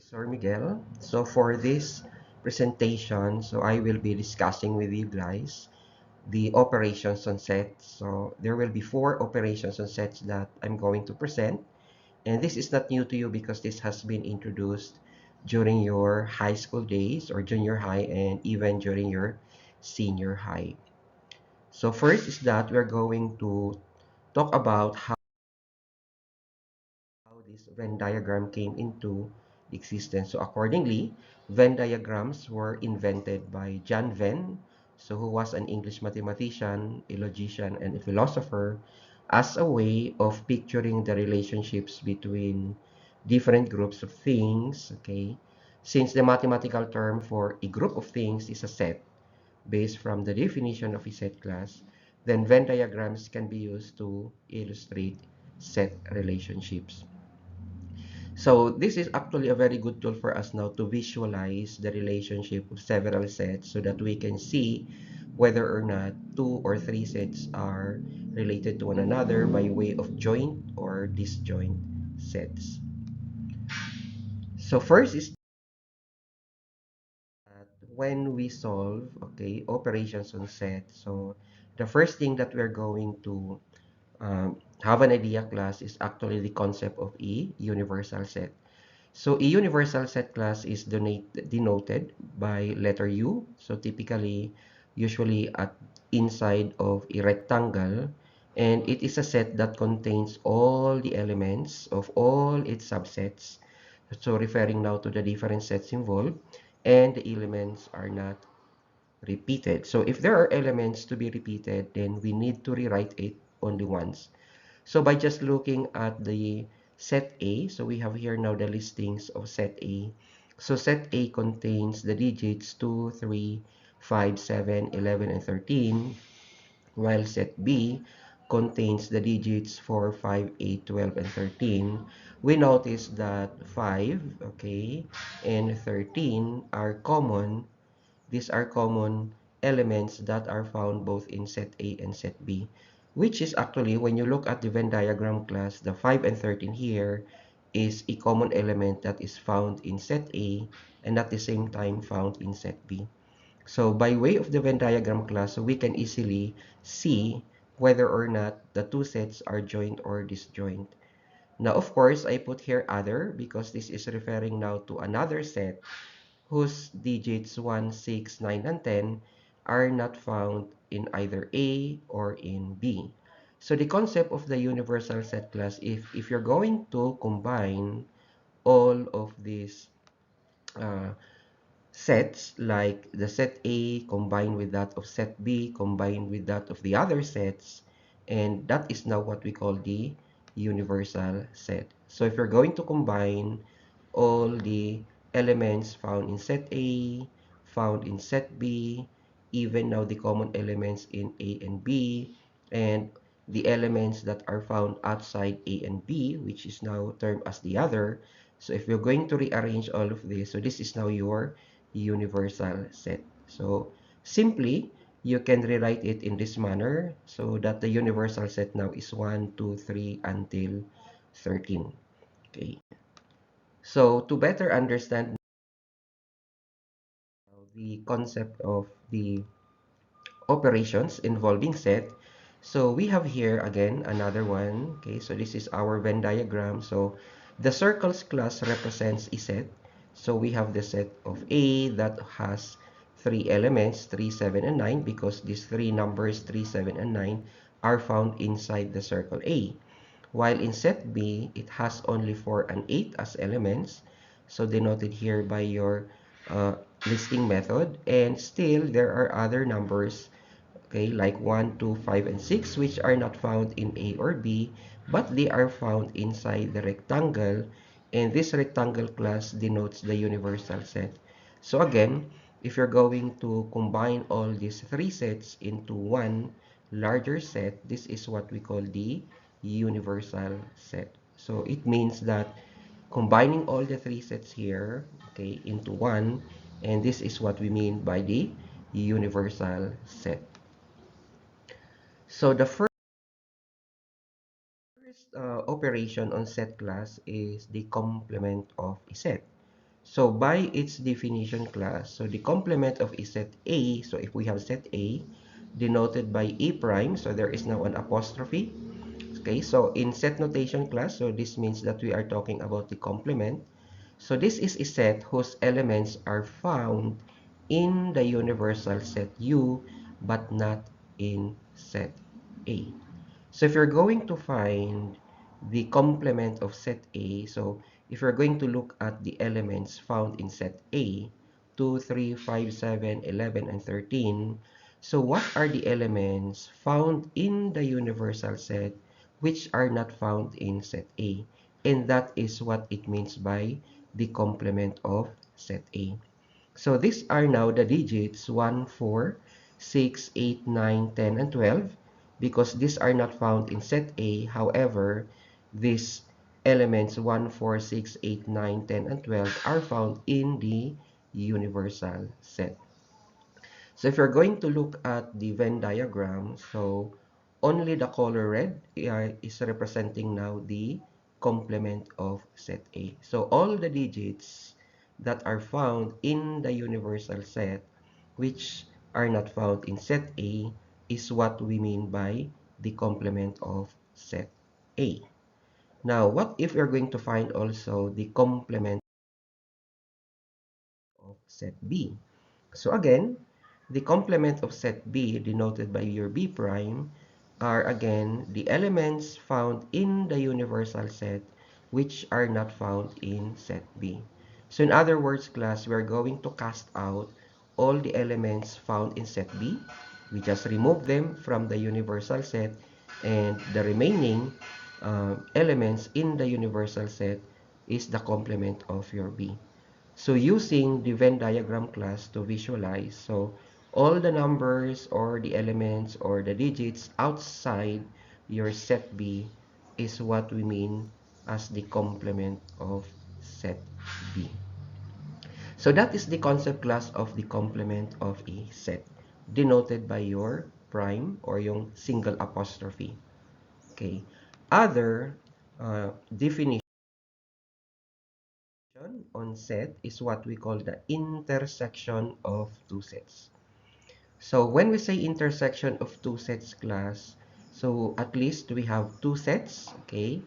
Professor Miguel. So for this presentation, I will be discussing with you guys the operations on sets. So there will be four operations on sets that I'm going to present. And this is not new to you because this has been introduced during your high school days or junior high and even during your senior high. So first is that we're going to talk about how this Venn diagram came into existence. So accordingly, Venn diagrams were invented by John Venn, who was an English mathematician, a logician, and a philosopher, as a way of picturing the relationships between different groups of things. Okay, since the mathematical term for a group of things is a set, based from the definition of a set class, then Venn diagrams can be used to illustrate set relationships. So this is actually a very good tool for us now to visualize the relationship of several sets so that we can see whether or not two or three sets are related to one another by way of joint or disjoint sets. So first is that when we solve, okay, operations on set, so the first thing that we're going to have an idea class is actually the concept of a universal set. So a universal set class is denoted by letter U. So typically, usually at inside of a rectangle, and it is a set that contains all the elements of all its subsets. So referring now to the different sets involved, and the elements are not repeated. So if there are elements to be repeated, then we need to rewrite it only once. So by just looking at the set A, so we have here now the listings of set A. So set A contains the digits 2, 3, 5, 7, 11, and 13, while set B contains the digits 4, 5, 8, 12, and 13. We notice that 5, okay, and 13 are common. These are common elements that are found both in set A and set B, which is actually, when you look at the Venn diagram class, the 5 and 13 here is a common element that is found in set A and at the same time found in set B. So by way of the Venn diagram class, we can easily see whether or not the two sets are joint or disjoint. Now, of course, I put here other because this is referring now to another set whose digits 1, 6, 9, and 10 are not found in either A or in B. So the concept of the universal set class, if you're going to combine all of these uh, sets, like the set A combined with that of set B combined with that of the other sets, and that is now what we call the universal set. So if you're going to combine all the elements found in set A, found in set B, even now the common elements in A and B, and the elements that are found outside A and B, which is now termed as the other. So if you're going to rearrange all of this, so this is now your universal set. So simply, you can rewrite it in this manner so that the universal set now is 1, 2, 3 until 13. Okay. So to better understand the concept of the operations involving set, so we have here again another one. Okay, so this is our Venn diagram. So the circles class represents a set. So we have the set of A that has three elements, 3, 7, and 9, because these three numbers, 3, 7, and 9, are found inside the circle A. While in set B, it has only 4 and 8 as elements, so denoted here by your uh, listing method. And still, there are other numbers, okay, like 1, 2, 5, and 6, which are not found in A or B, but they are found inside the rectangle, and this rectangle class denotes the universal set. So again, if you're going to combine all these three sets into one larger set, this is what we call the universal set. So it means that combining all the three sets here, okay, into one, and this is what we mean by the universal set. So the first operation on set class is the complement of a set. So by its definition class, so the complement of a set A, so if we have set A denoted by A prime, so there is now an apostrophe. Okay, so in set notation class, so this means that we are talking about the complement. So this is a set whose elements are found in the universal set U, but not in set A. So if you're going to find the complement of set A, so if you're going to look at the elements found in set A, 2, 3, 5, 7, 11, and 13, so what are the elements found in the universal set which are not found in set A? And that is what it means by the complement of set A. So these are now the digits 1, 4, 6, 8, 9, 10, and 12 because these are not found in set A. However, these elements 1, 4, 6, 8, 9, 10, and 12 are found in the universal set. So if you're going to look at the Venn diagram, so only the color red is representing now the complement of set A. So all the digits that are found in the universal set, which are not found in set A, is what we mean by the complement of set A. Now, what if we're going to find also the complement of set B? So again, the complement of set B, denoted by your B prime, are again the elements found in the universal set which are not found in set B. So in other words, class, we're going to cast out all the elements found in set B. We just remove them from the universal set, and the remaining elements in the universal set is the complement of your B. So using the Venn diagram class to visualize, so all the numbers or the elements or the digits outside your set B is what we mean as the complement of set B. So that is the concept class of the complement of a set, denoted by your prime or yung single apostrophe. Okay. Other definition on set is what we call the intersection of two sets. So when we say intersection of two sets class, so at least we have two sets, okay?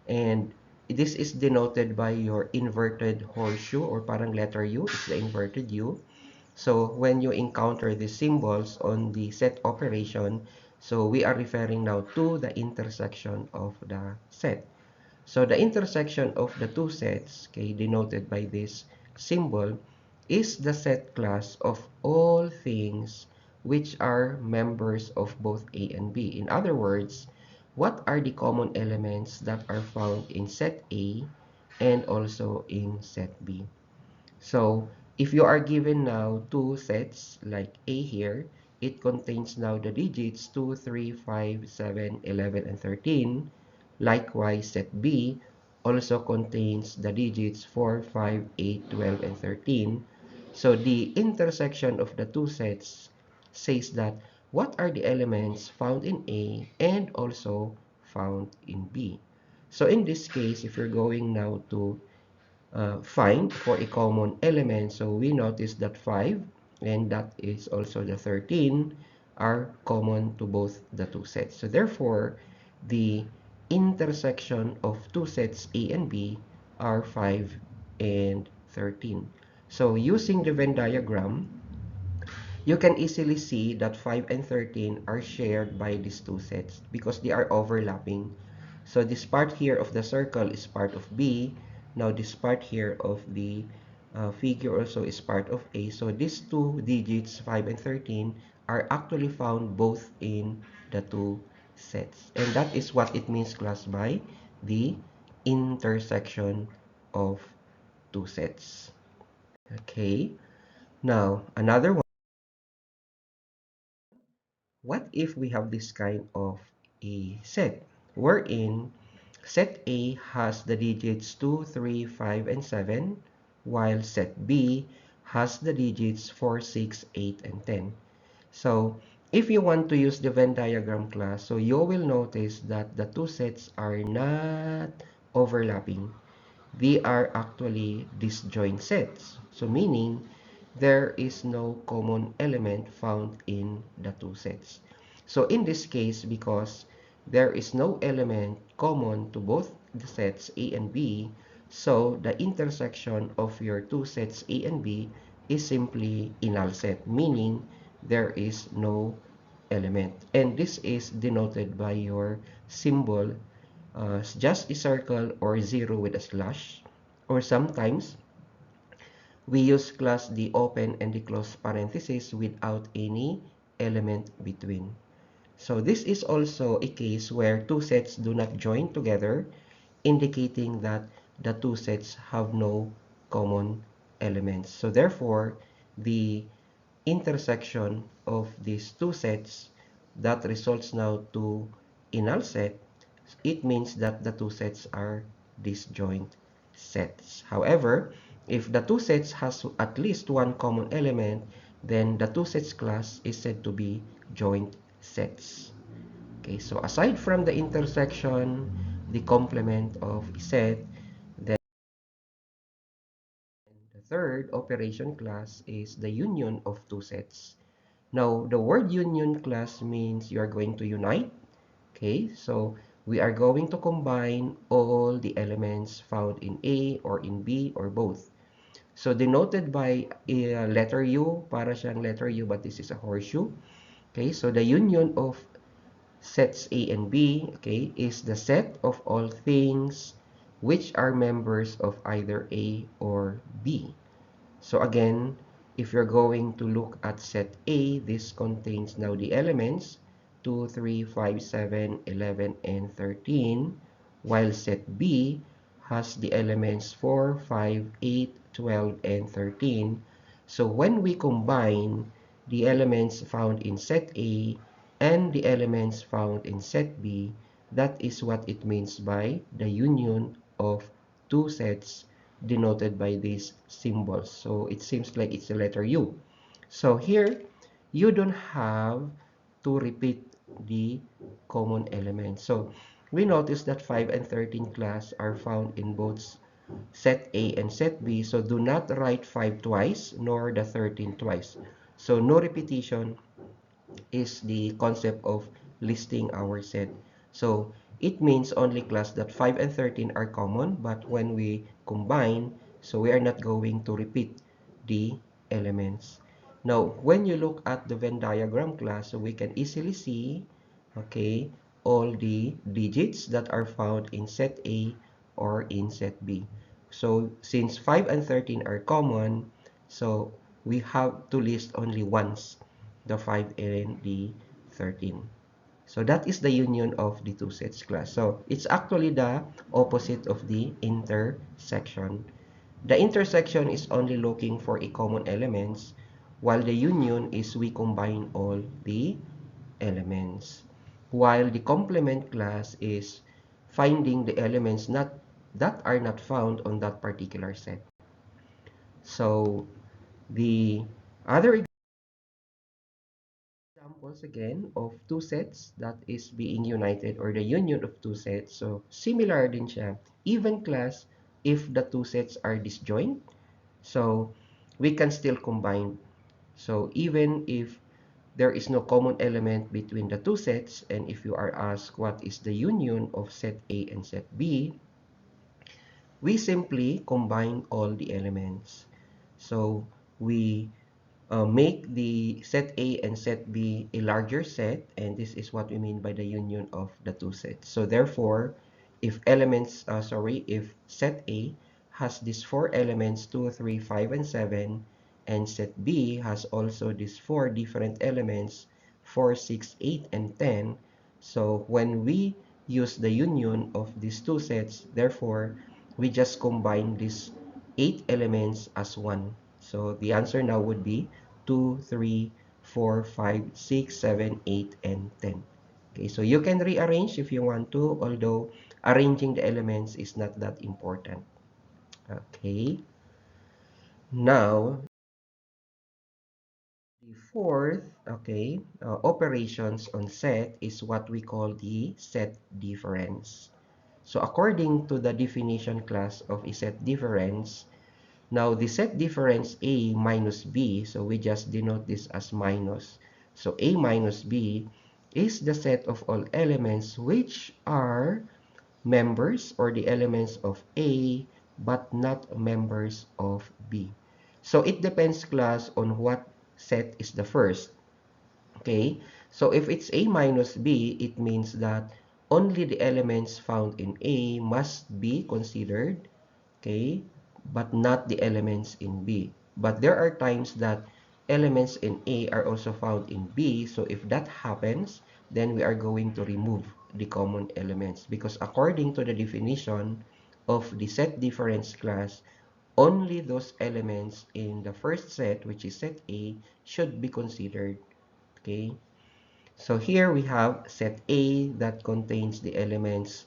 And this is denoted by your inverted horseshoe or parang letter U, it's the inverted U. So when you encounter the symbols on the set operation, so we are referring now to the intersection of the set. So the intersection of the two sets, okay, denoted by this symbol, is the set class of all things which are members of both A and B. In other words, what are the common elements that are found in set A and also in set B? So if you are given now two sets like A here, it contains now the digits 2, 3, 5, 7, 11, and 13. Likewise, set B also contains the digits 4, 5, 8, 12, and 13. So the intersection of the two sets says that what are the elements found in A and also found in B. So in this case, if you're going now to find for a common element. So we notice that 5 and that is also the 13 are common to both the two sets. So therefore, the intersection of two sets A and B are 5 and 13. So using the Venn diagram, you can easily see that 5 and 13 are shared by these two sets because they are overlapping. So this part here of the circle is part of B. Now this part here of the figure also is part of A. So these two digits, 5 and 13, are actually found both in the two sets. And that is what it means, class, by the intersection of two sets. Okay. Now, another one. What if we have this kind of a set wherein set A has the digits 2, 3, 5, and 7, while set B has the digits 4, 6, 8, and 10. So if you want to use the Venn diagram class, so you will notice that the two sets are not overlapping. they are actually disjoint sets. So meaning there is no common element found in the two sets. So in this case, because there is no element common to both the sets A and B, so the intersection of your two sets A and B is simply a null set, meaning there is no element. And this is denoted by your symbol, just a circle or zero with a slash, or sometimes we use class the open and the close parenthesis without any element between. So this is also a case where two sets do not join together, indicating that the two sets have no common elements. So therefore, the intersection of these two sets that results now to a null set, it means that the two sets are disjoint sets. However, if the two sets has at least one common element, then the two sets class is said to be joint sets. Okay, so aside from the intersection, the complement of a set, then the third operation class is the union of two sets. Now, the word union class means you are going to unite. Okay, so we are going to combine all the elements found in A or in B or both. So denoted by a letter U, para siyang letter U, but this is a horseshoe. Okay, so the union of sets A and B, okay, is the set of all things which are members of either A or B. So again, if you're going to look at set A, this contains now the elements 2, 3, 5, 7, 11, and 13, while set B has the elements 4, 5, 8, 12, and 13. So when we combine the elements found in set A and the elements found in set B, that is what it means by the union of two sets denoted by these symbols. So it seems like it's the letter U. So here, you don't have to repeat the common elements. So we notice that 5 and 13 class are found in both set A and set B. So do not write 5 twice, nor the 13 twice. So no repetition is the concept of listing our set. So it means only class that 5 and 13 are common, but when we combine, so we are not going to repeat the elements. Now, when you look at the Venn diagram class, so we can easily see, okay, all the digits that are found in set A or in set B. So since 5 and 13 are common, so we have to list only once the 5 and the 13. So that is the union of the two sets class. So it's actually the opposite of the intersection. The intersection is only looking for a common elements, while the union is we combine all the elements. While the complement class is finding the elements that are not found on that particular set. So the other examples again of two sets that is being united or the union of two sets. So similar din siya. Even class if the two sets are disjoint. So we can still combine. So even if there is no common element between the two sets, and if you are asked what is the union of set A and set B, we simply combine all the elements. So we make the set A and set B a larger set, and this is what we mean by the union of the two sets. So therefore, if set A has these four elements, 2, 3, 5, and 7, and set B has also these four different elements, 4, 6, 8, and 10. So when we use the union of these two sets, therefore, we just combine these 8 elements as one. So the answer now would be 2, 3, 4, 5, 6, 7, 8, and 10. Okay, so you can rearrange if you want to, although arranging the elements is not that important. Okay, now the fourth, okay, operations on set is what we call the set difference. So according to the definition class of a set difference, now the set difference A minus B, so we just denote this as minus. So A minus B is the set of all elements which are members or the elements of A but not members of B. So it depends, class, on what set is the first. Okay, so if it's A minus B, it means that only the elements found in A must be considered, okay, but not the elements in B. But there are times that elements in A are also found in B, so if that happens, then we are going to remove the common elements, because according to the definition of the set difference class, only those elements in the first set, which is set A, should be considered. Okay, so here we have set A that contains the elements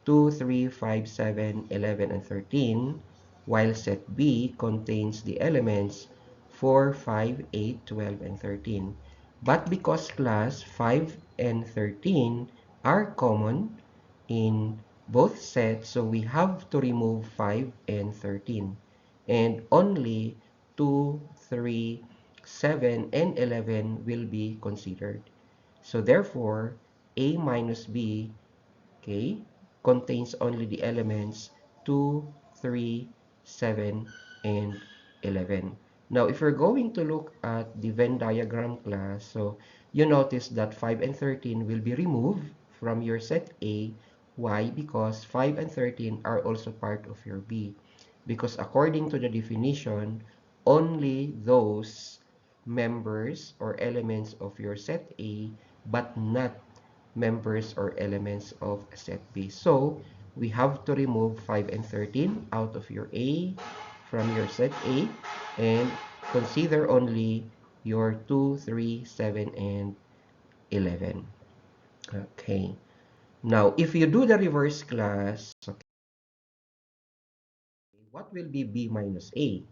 2, 3, 5, 7, 11, and 13, while set B contains the elements 4, 5, 8, 12, and 13. But because class 5 and 13 are common in both sets, so we have to remove 5 and 13. And only 2, 3, 7, and 11 will be considered. So therefore, A minus B, okay, contains only the elements 2, 3, 7, and 11. Now, if we're going to look at the Venn diagram, class, so you notice that 5 and 13 will be removed from your set A. Why? Because 5 and 13 are also part of your B. Because according to the definition, only those members or elements of your set A, but not members or elements of set B. So, we have to remove 5 and 13 out of your A, from your set A, and consider only your 2, 3, 7, and 11. Okay. Now, if you do the reverse, class, okay, what will be B minus A?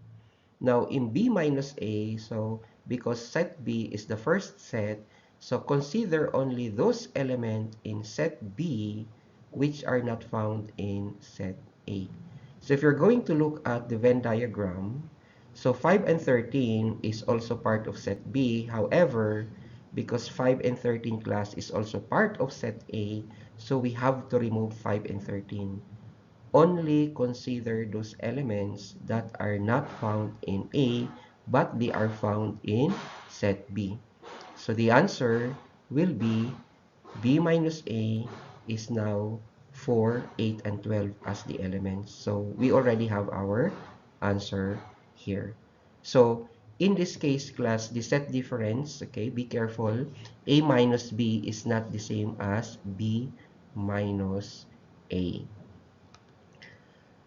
Now, in B minus A, so because set B is the first set, so consider only those elements in set B which are not found in set A. So if you're going to look at the Venn diagram, so 5 and 13 is also part of set B. However, because 5 and 13, class, is also part of set A, so we have to remove 5 and 13. Only consider those elements that are not found in A, but they are found in set B. So the answer will be B minus A is now 4, 8, and 12 as the elements. So we already have our answer here. So in this case, class, the set difference, okay, be careful, A minus B is not the same as B minus A.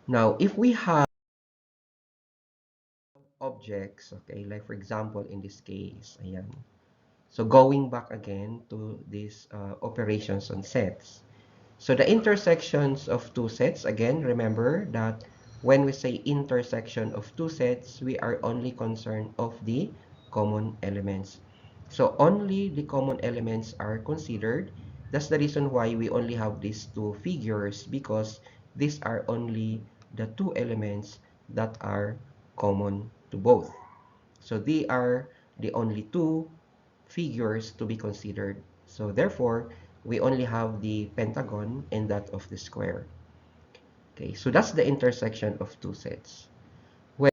Now, if we have objects, okay, like for example, in this case, ayan. So going back again to these operations on sets. So the intersections of two sets, again, remember that when we say intersection of two sets, we are only concerned of the common elements. So only the common elements are considered. That's the reason why we only have these two figures, because these are only the two elements that are common to both. So they are the only two figures to be considered. So therefore, we only have the pentagon and that of the square. Okay, so that's the intersection of two sets. When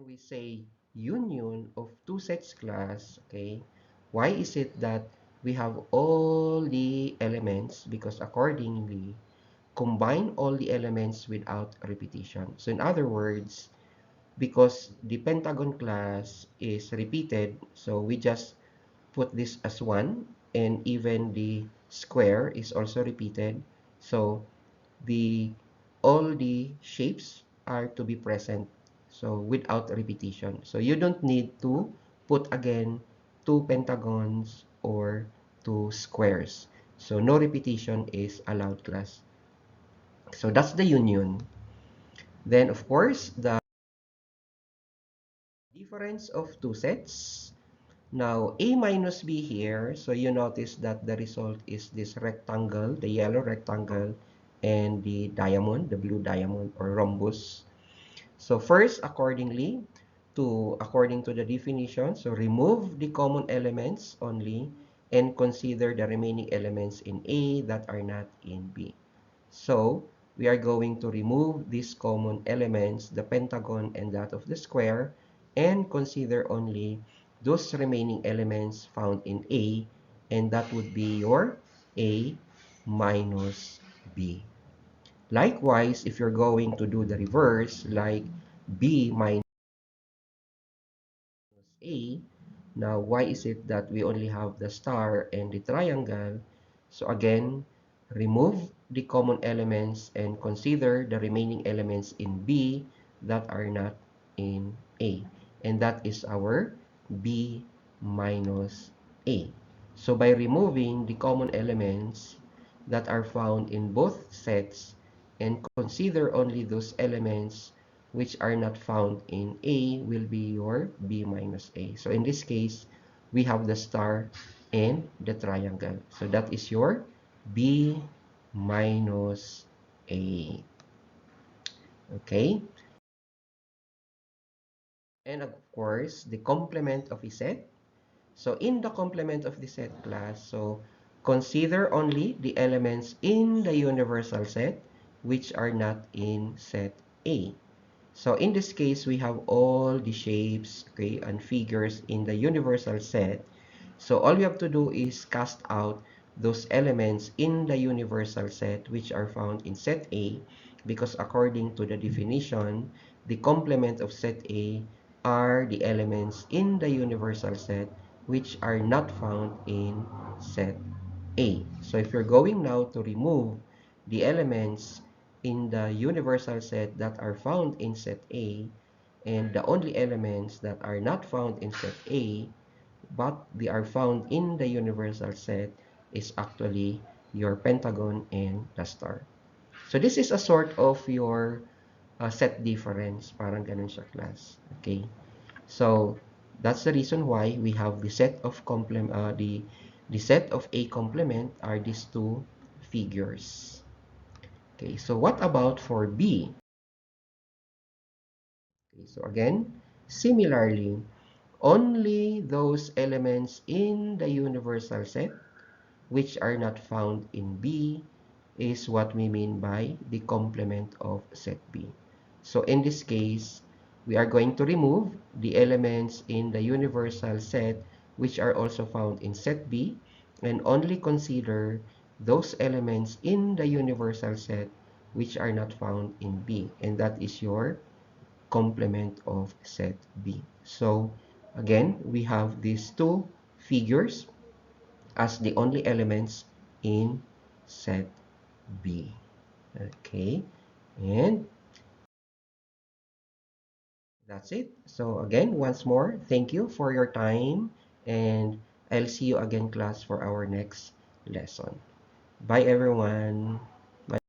we say union of two sets, class, okay, why is it that we have all the elements? Because accordingly, combine all the elements without repetition. So in other words, because the pentagon, class, is repeated, so we just put this as 1, and even the square is also repeated. So the all the shapes are to be present, so without repetition. So you don't need to put again two pentagons or two squares. So no repetition is allowed, class. So that's the union. Then of course, the difference of two sets. Now, A minus B here, so you notice that the result is this rectangle, the yellow rectangle, and the diamond, the blue diamond or rhombus. So first, according to the definition, so remove the common elements only and consider the remaining elements in A that are not in B. So we are going to remove these common elements, the pentagon and that of the square, and consider only those remaining elements found in A, and that would be your A minus B. Likewise, if you're going to do the reverse, like B minus A, now why is it that we only have the star and the triangle? So again, remove the common elements and consider the remaining elements in B that are not in A. And that is our B minus A. So by removing the common elements that are found in both sets and consider only those elements which are not found in A will be your B minus A. So in this case, we have the star and the triangle. So that is your B minus A. Okay? And of course, the complement of a set. So in the complement of the set class, so consider only the elements in the universal set which are not in set A. So in this case, we have all the shapes, okay, and figures in the universal set. So all you have to do is cast out those elements in the universal set which are found in set A, because according to the definition, the complement of set A are the elements in the universal set which are not found in set A. So if you're going now to remove the elements in the universal set that are found in set A, and the only elements that are not found in set A but they are found in the universal set is actually your pentagon and the star. So this is a sort of your set difference. Parang ganun siya, class. Okay? So that's the reason why we have the set of the set of A complement are these two figures. Okay, so what about for B? Okay, so again, similarly, only those elements in the universal set which are not found in B is what we mean by the complement of set B. So in this case, we are going to remove the elements in the universal set which are also found in set B and only consider those elements in the universal set which are not found in B, and that is your complement of set B. So again, we have these two figures as the only elements in set B. Okay, and that's it. So again, once more, thank you for your time, and I'll see you again, class, for our next lesson. Bye, everyone.